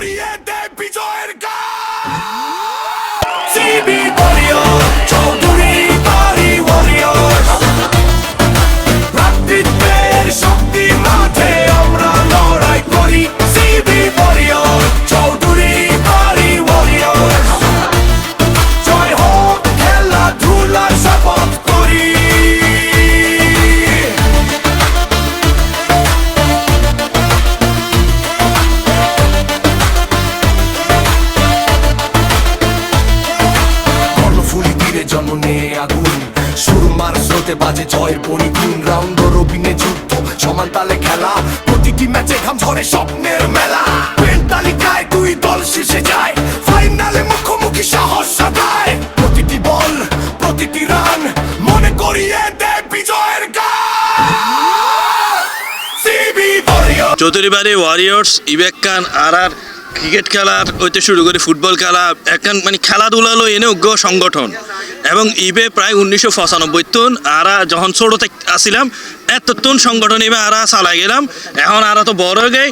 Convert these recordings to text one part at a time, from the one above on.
করিয়ে দে বিজয়ের গান সিবি ওয়ারিয়র চৌধুরী বাড়ি ওয়ারিয়র ভ্রাতৃত্বের শক্তি মাঠে আমরা লড়াই করি সিবি ওয়ারিয়র চৌধুরী বাড়ি ওয়ারিয়র জয় হোক খেলাধুলার শপথ করি কর্ণফুলী তীরে জন্ম নিয়ে আগুন সুরমার স্রোতে বাজে জয়ের পরিগুণ রাউন্ড রবিনে যুদ্ধ সমান তালে খেলা প্রতিটি ম্যাচে ঘাম ঝরে স্বপ্নের মেলা পয়েন্ট তালিকায় দুই দল শেষে যায় ফাইনালে মুখোমুখি সাহস সাদায় প্রতিটি বল প্রতিটি রান মনে করিয়ে দে বিজয়ের গান সিবি ওয়ারিয়র চৌধুরীবাড়ি ওয়ারিয়র্স ইবেকান আর ক্রিকেট খেলার হইতে শুরু করে ফুটবল খেলা এখন মানে খেলাধুলা লো এনে উগ্র সংগঠন এবং ইবে প্রায় 1995 তুন আরা যখন ছোট আসিলাম এতক্ষণ সংগঠন এবে আরা চালাই গেলাম এখন আরা তো বড় হয়ে গেই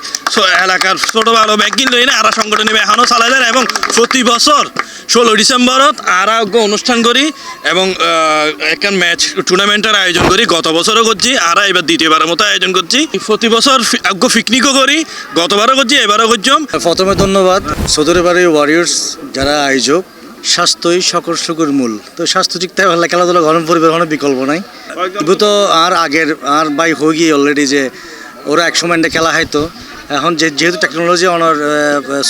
এলাকার ছোট ভালো ব্যাগিন লই না আরা সংগঠন এবে এখনও চালাই যায় এবং প্রতি বছর 16 ডিসেম্বরত আরা অনুষ্ঠান করি এবং এখন ম্যাচ টুর্নামেন্টের আয়োজন করি গত বছরও করছি আরা এবার দ্বিতীয়বারের মতো আয়োজন করছি প্রতি বছর পিকনিকও করি গতবারও করছি এবারও করছিলাম। প্রথমে ধন্যবাদ চৌধুরীবাড়ি ওয়ারিয়র্স যারা আয়োজক স্বাস্থ্যই সকল সুখের মূল তো স্বাস্থ্য ঠিক থাকে হলে খেলাধুলা গরম পরিবেশ কোনো বিকল্প নাই এগুলো তো আর আগের আর বাই হয়ে গিয়ে অলরেডি যে ওরা একসময় খেলা হয়তো এখন যেহেতু টেকনোলজি অনার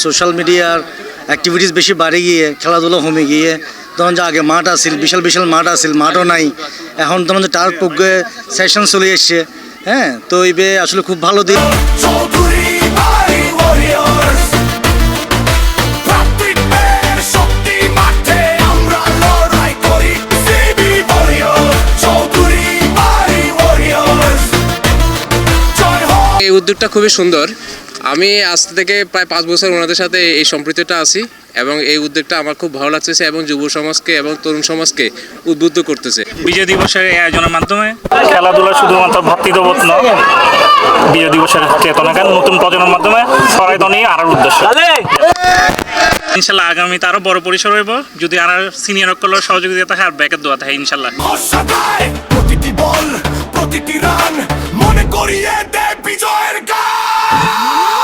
সোশ্যাল মিডিয়ার অ্যাক্টিভিটিস বেশি বাড়ে গিয়ে খেলাধুলা কমে গিয়ে তখন যে আগে মাঠ আসিল বিশাল বিশাল মাঠ আসিল মাঠও নাই এখন তখন যে টার্ফ পক্ষে সেশন চলে এসছে হ্যাঁ তো এইবে আসলে খুব ভালো দিক। চৌধুরীবাড়ি ওয়ারিয়র্স ভ্রাতৃত্বের শক্তি মাঠে আমরা লড়াই করি সিবি ওয়ারিয়র চৌধুরীবাড়ি ওয়ারিয়র্স জয় হোক। এই উদ্যোগটা খুবই সুন্দর। আমি আজ থেকে প্রায় 5 বছর ওনাদের সাথে এই সম্পৃক্ততা আছি এবং এই উদ্যোগটা আমার খুব ভালো লাগতেছে এবং যুব সমাজকে এবং তরুণ সমাজকে উদ্বুদ্ধ করতেছে। বিজয় দিবসের এই আয়োজনের মাধ্যমে খেলাধুলা শুধুমাত্র ভ্রাতৃত্ববোধ নয়, বিজয় দিবসের চেতনাকে নতুন প্রজন্মের মাধ্যমে ছড়াই আনার উদ্দেশ্য। ইনশাল্লাহ আগামীতে আরো বড় পরিসর হইব যদি আর সিনিয়র সকলের সহযোগিতা থাকে আর ব্যাকের দোয়া থাকে ইনশাল্লাহ। প্রতিটি বল প্রতিটি রান মনে করিয়ে দে বিজয়ের গান।